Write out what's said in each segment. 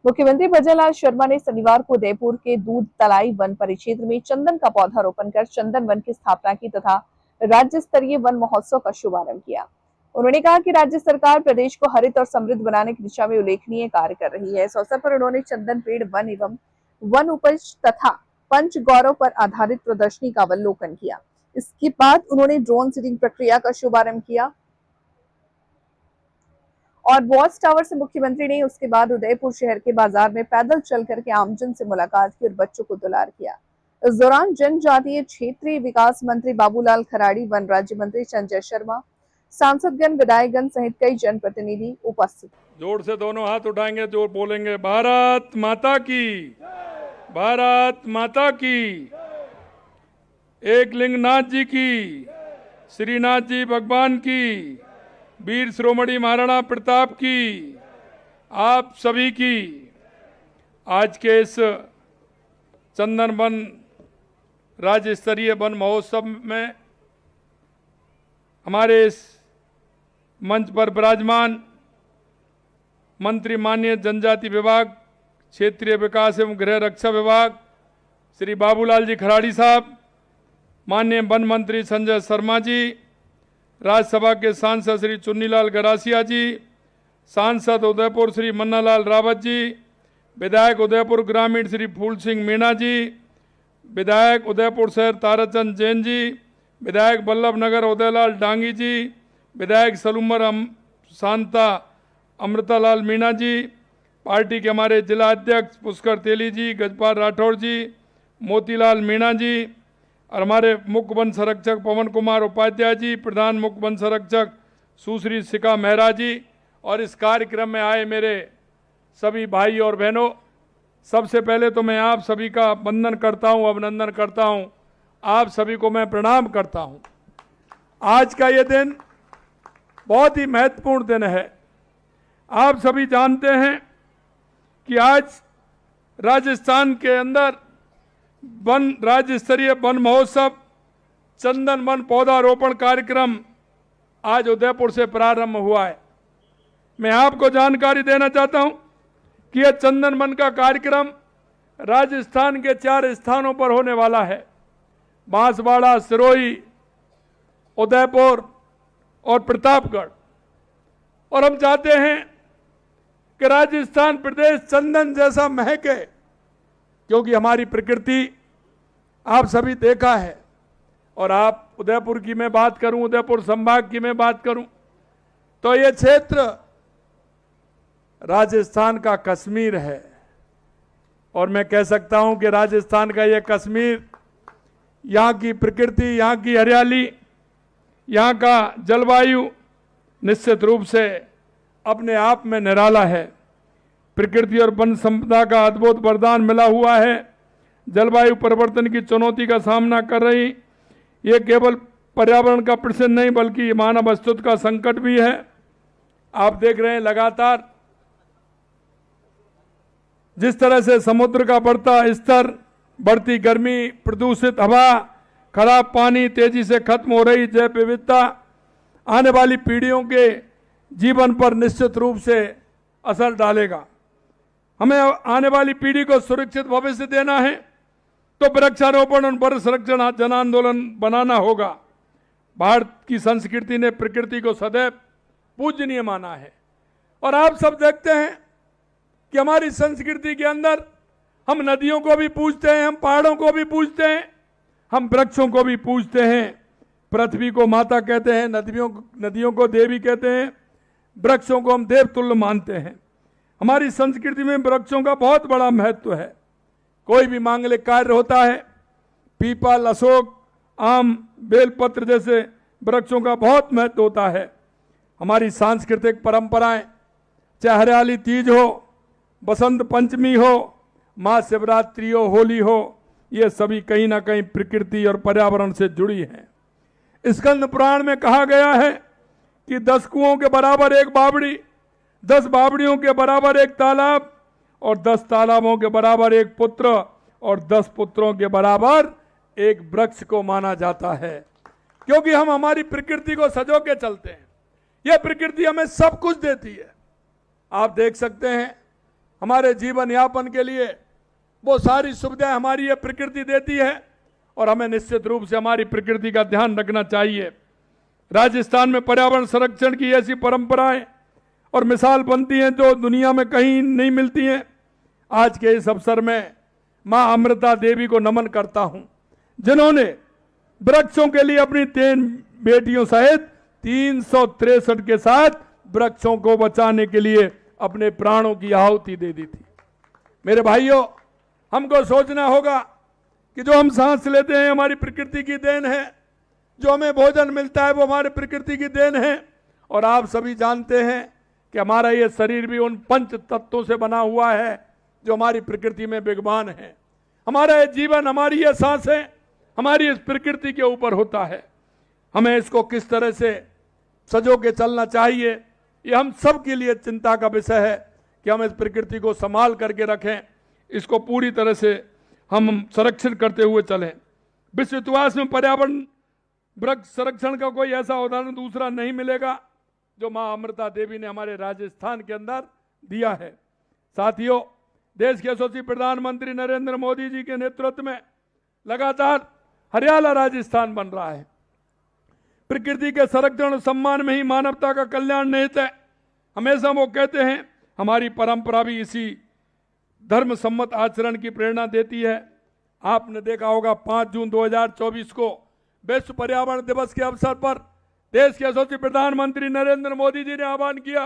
मुख्यमंत्री भजनलाल शर्मा ने शनिवार को उदयपुर के दूध तलाई वन परिक्षेत्र में चंदन का पौधा रोपण कर चंदन वन की स्थापना की तथा राज्य स्तरीय वन महोत्सव का शुभारंभ किया। उन्होंने कहा कि राज्य सरकार प्रदेश को हरित और समृद्ध बनाने की दिशा में उल्लेखनीय कार्य कर रही है। इस अवसर पर उन्होंने चंदन पेड़ वन एवं वन उपज तथा पंच गौरव पर आधारित प्रदर्शनी का अवलोकन किया। इसके बाद उन्होंने ड्रोन सीडिंग प्रक्रिया का शुभारंभ किया और वॉच टावर से मुख्यमंत्री ने उसके बाद उदयपुर शहर के बाजार में पैदल चल करके आमजन से मुलाकात की और बच्चों को दुलार किया। इस दौरान जनजातीय क्षेत्रीय विकास मंत्री बाबूलाल खराड़ी, वन राज्य मंत्री संजय शर्मा, सांसदगण, विधायकगण सहित कई जनप्रतिनिधि उपस्थित। जोर से दोनों हाथ उठाएंगे, जोर बोलेंगे, भारत माता की, भारत माता की, एक लिंगनाथ जी की, श्रीनाथ जी भगवान की, वीर शिरोमणि महाराणा प्रताप की, आप सभी की। आज के इस चंदन वन राज्य स्तरीय वन महोत्सव में हमारे इस मंच पर विराजमान मंत्री माननीय जनजाति विभाग, क्षेत्रीय विकास एवं गृह रक्षा विभाग श्री बाबूलाल जी खराड़ी साहब, माननीय वन मंत्री संजय शर्मा जी, राज्यसभा के सांसद श्री चुन्नीलाल गरासिया जी, सांसद उदयपुर श्री मन्नालाल रावत जी, विधायक उदयपुर ग्रामीण श्री फूल सिंह मीणा जी, विधायक उदयपुर शहर ताराचंद जैन जी, विधायक बल्लभ नगर उदयलाल डांगी जी, विधायक सलूमर शांता अमृतालाल मीणा जी, पार्टी के हमारे जिला अध्यक्ष पुष्कर तेली जी, गजपाल राठौर जी, मोतीलाल मीणा जी और हमारे मुख्य वन संरक्षक पवन कुमार उपाध्याय जी, प्रधान मुख्य वन संरक्षक सुश्री शिखा मेहरा जी और इस कार्यक्रम में आए मेरे सभी भाई और बहनों, सबसे पहले तो मैं आप सभी का वंदन करता हूं, अभिनंदन करता हूं, आप सभी को मैं प्रणाम करता हूं। आज का ये दिन बहुत ही महत्वपूर्ण दिन है। आप सभी जानते हैं कि आज राजस्थान के अंदर वन राज्य स्तरीय वन महोत्सव चंदन वन पौधारोपण कार्यक्रम आज उदयपुर से प्रारंभ हुआ है। मैं आपको जानकारी देना चाहता हूं कि यह चंदन वन का कार्यक्रम राजस्थान के 4 स्थानों पर होने वाला है, बांसवाड़ा, सिरोही, उदयपुर और प्रतापगढ़। और हम चाहते हैं कि राजस्थान प्रदेश चंदन जैसा महके, क्योंकि हमारी प्रकृति आप सभी देखा है। और आप उदयपुर की मैं बात करूं, उदयपुर संभाग की मैं बात करूं, तो ये क्षेत्र राजस्थान का कश्मीर है। और मैं कह सकता हूं कि राजस्थान का ये कश्मीर, यहाँ की प्रकृति, यहाँ की हरियाली, यहाँ का जलवायु निश्चित रूप से अपने आप में निराला है। प्रकृति और वन संपदा का अद्भुत वरदान मिला हुआ है। जलवायु परिवर्तन की चुनौती का सामना कर रही ये केवल पर्यावरण का प्रश्न नहीं बल्कि मानव अस्तित्व का संकट भी है। आप देख रहे हैं लगातार जिस तरह से समुद्र का बढ़ता स्तर, बढ़ती गर्मी, प्रदूषित हवा, खराब पानी, तेजी से खत्म हो रही जैव विविधता आने वाली पीढ़ियों के जीवन पर निश्चित रूप से असर डालेगा। हमें आने वाली पीढ़ी को सुरक्षित भविष्य देना है तो वृक्षारोपण और वन संरक्षण जन आंदोलन बनाना होगा। भारत की संस्कृति ने प्रकृति को सदैव पूजनीय माना है और आप सब देखते हैं कि हमारी संस्कृति के अंदर हम नदियों को भी पूजते हैं, हम पहाड़ों को भी पूजते हैं, हम वृक्षों को भी पूजते हैं। पृथ्वी को माता कहते हैं, नदियों को देवी कहते हैं, वृक्षों को हम देवतुल्य मानते हैं। हमारी संस्कृति में वृक्षों का बहुत बड़ा महत्व है। कोई भी मांगलिक कार्य होता है, पीपल, अशोक, आम, बेलपत्र जैसे वृक्षों का बहुत महत्व होता है। हमारी सांस्कृतिक परंपराएं, चाहे हरियाली तीज हो, बसंत पंचमी हो, महाशिवरात्रि हो, होली हो, ये सभी कहीं ना कहीं प्रकृति और पर्यावरण से जुड़ी हैं। स्कंद पुराण में कहा गया है कि 10 कुओं के बराबर एक बावड़ी, 10 बावड़ियों के बराबर एक तालाब और 10 तालाबों के बराबर एक पुत्र और 10 पुत्रों के बराबर एक वृक्ष को माना जाता है, क्योंकि हम हमारी प्रकृति को सजो के चलते हैं। यह प्रकृति हमें सब कुछ देती है। आप देख सकते हैं हमारे जीवन यापन के लिए वो सारी सुविधाएं हमारी ये प्रकृति देती है और हमें निश्चित रूप से हमारी प्रकृति का ध्यान रखना चाहिए। राजस्थान में पर्यावरण संरक्षण की ऐसी परंपराएं और मिसाल बनती हैं जो दुनिया में कहीं नहीं मिलती हैं। आज के इस अवसर में मां अमृता देवी को नमन करता हूं, जिन्होंने वृक्षों के लिए अपनी 3 बेटियों सहित 363 के साथ वृक्षों को बचाने के लिए अपने प्राणों की आहुति दे दी थी। मेरे भाइयों, हमको सोचना होगा कि जो हम सांस लेते हैं हमारी प्रकृति की देन है, जो हमें भोजन मिलता है वो हमारी प्रकृति की देन है। और आप सभी जानते हैं कि हमारा ये शरीर भी उन 5 तत्वों से बना हुआ है जो हमारी प्रकृति में विद्यमान है। हमारा ये जीवन, हमारी ये सांसें हमारी इस प्रकृति के ऊपर होता है। हमें इसको किस तरह से सजो के चलना चाहिए, ये हम सब के लिए चिंता का विषय है कि हम इस प्रकृति को संभाल करके रखें, इसको पूरी तरह से हम संरक्षण करते हुए चलें। विश्व इतिहास में पर्यावरण वृक्ष संरक्षण का कोई ऐसा उदाहरण दूसरा नहीं मिलेगा जो मां अमृता देवी ने हमारे राजस्थान के अंदर दिया है। साथियों, देश के यशस्वी प्रधानमंत्री नरेंद्र मोदी जी के नेतृत्व में लगातार हरियाला राजस्थान बन रहा है। प्रकृति के संरक्षण और सम्मान में ही मानवता का कल्याण निहित है। हमेशा वो कहते हैं, हमारी परंपरा भी इसी धर्म सम्मत आचरण की प्रेरणा देती है। आपने देखा होगा 5 जून 2024 को विश्व पर्यावरण दिवस के अवसर पर देश के यशस्वी प्रधानमंत्री नरेंद्र मोदी जी ने आह्वान किया,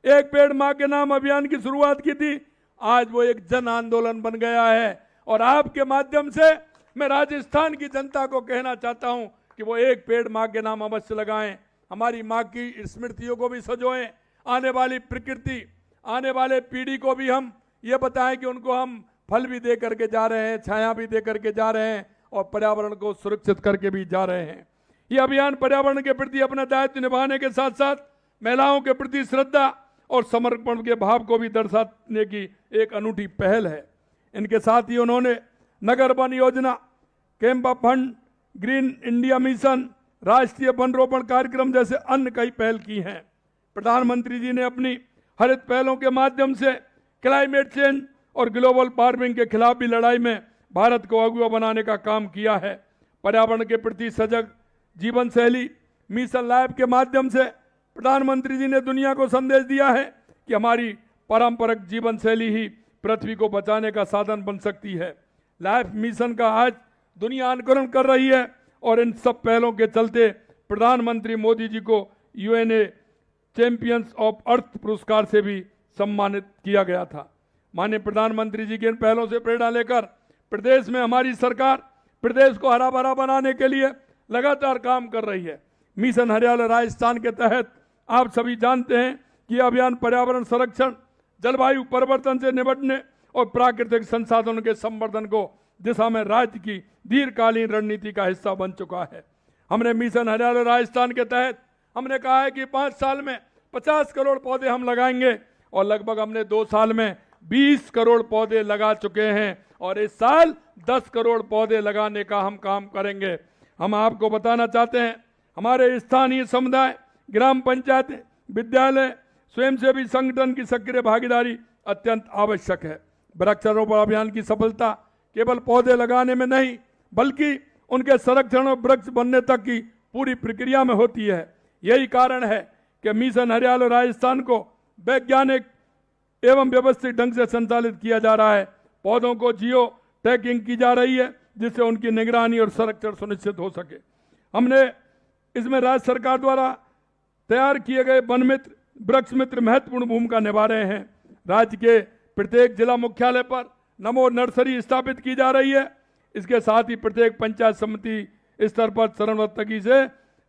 एक पेड़ मां के नाम अभियान की शुरुआत की थी। आज वो एक जन आंदोलन बन गया है और आपके माध्यम से मैं राजस्थान की जनता को कहना चाहता हूं कि वो एक पेड़ मां के नाम अवश्य लगाएं। हमारी मां की स्मृतियों को भी सजोएं, आने वाली प्रकृति, आने वाले पीढ़ी को भी हम ये बताएं कि उनको हम फल भी दे करके जा रहे हैं, छाया भी दे करके जा रहे हैं और पर्यावरण को सुरक्षित करके भी जा रहे हैं। ये अभियान पर्यावरण के प्रति अपना दायित्व निभाने के साथ साथ महिलाओं के प्रति श्रद्धा और समर्पण के भाव को भी दर्शाने की एक अनूठी पहल है। इनके साथ ही उन्होंने नगर वन योजना, CAMPA fund, green India mission, राष्ट्रीय वन रोपण कार्यक्रम जैसे अन्य कई पहल की हैं। प्रधानमंत्री जी ने अपनी हरित पहलों के माध्यम से क्लाइमेट चेंज और ग्लोबल वार्मिंग के खिलाफ भी लड़ाई में भारत को अगुवा बनाने का काम किया है। पर्यावरण के प्रति सजग जीवन शैली मिशन लाइफ के माध्यम से प्रधानमंत्री जी ने दुनिया को संदेश दिया है कि हमारी पारंपरिक जीवन शैली ही पृथ्वी को बचाने का साधन बन सकती है। लाइफ मिशन का आज दुनिया अनुकरण कर रही है और इन सब पहलों के चलते प्रधानमंत्री मोदी जी को यूएनए चैंपियंस ऑफ अर्थ पुरस्कार से भी सम्मानित किया गया था। माननीय प्रधानमंत्री जी के इन पहलों से प्रेरणा लेकर प्रदेश में हमारी सरकार प्रदेश को हरा भरा बनाने के लिए लगातार काम कर रही है। मिशन हरियाला राजस्थान के तहत आप सभी जानते हैं कि यह अभियान पर्यावरण संरक्षण, जलवायु परिवर्तन से निपटने और प्राकृतिक संसाधनों के संवर्धन को दिशा में राज्य की दीर्घकालीन रणनीति का हिस्सा बन चुका है। हमने मिशन हरियाला राजस्थान के तहत हमने कहा है कि 5 साल में 50 करोड़ पौधे हम लगाएंगे और लगभग हमने 2 साल में 20 करोड़ पौधे लगा चुके हैं और इस साल 10 करोड़ पौधे लगाने का हम काम करेंगे। हम आपको बताना चाहते हैं, हमारे स्थानीय समुदाय, ग्राम पंचायत, विद्यालय, स्वयंसेवी संगठन की सक्रिय भागीदारी अत्यंत आवश्यक है। वृक्षारोपण अभियान की सफलता केवल पौधे लगाने में नहीं बल्कि उनके संरक्षण और वृक्ष बनने तक की पूरी प्रक्रिया में होती है। यही कारण है कि मिशन हरियाला राजस्थान को वैज्ञानिक एवं व्यवस्थित ढंग से संचालित किया जा रहा है। पौधों को जियो टैगिंग की जा रही है जिससे उनकी निगरानी और संरक्षण सुनिश्चित हो सके। हमने इसमें राज्य सरकार द्वारा तैयार किए गए वन मित्र, वृक्ष मित्र महत्वपूर्ण भूमिका निभा रहे हैं। राज्य के प्रत्येक जिला मुख्यालय पर नमो नर्सरी स्थापित की जा रही है। इसके साथ ही प्रत्येक पंचायत समिति स्तर पर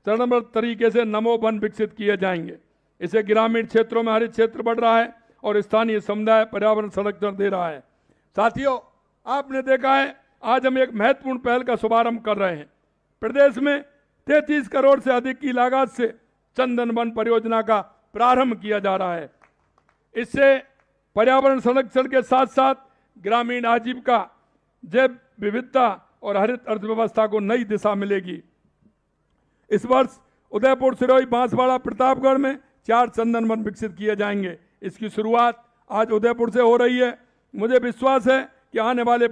चरणबद्ध तरीके से नमो वन विकसित किए जाएंगे। इससे ग्रामीण क्षेत्रों में हरित क्षेत्र बढ़ रहा है और स्थानीय समुदाय पर्यावरण संरक्षण दे रहा है। साथियों, आपने देखा है आज हम एक महत्वपूर्ण पहल का शुभारंभ कर रहे हैं। प्रदेश में 33 करोड़ से अधिक की लागत से चंदन वन परियोजना का प्रारंभ किया जा रहा है। इससे पर्यावरण संरक्षण के साथ साथ ग्रामीण आजीविका, जैव विविधता और हरित अर्थव्यवस्था को नई दिशा मिलेगी। इस वर्ष उदयपुर, सिरोही, बांसवाड़ा, प्रतापगढ़ में 4 चंदन वन विकसित किए जाएंगे। इसकी शुरुआत आज उदयपुर से हो रही है। मुझे विश्वास है कि आने वाले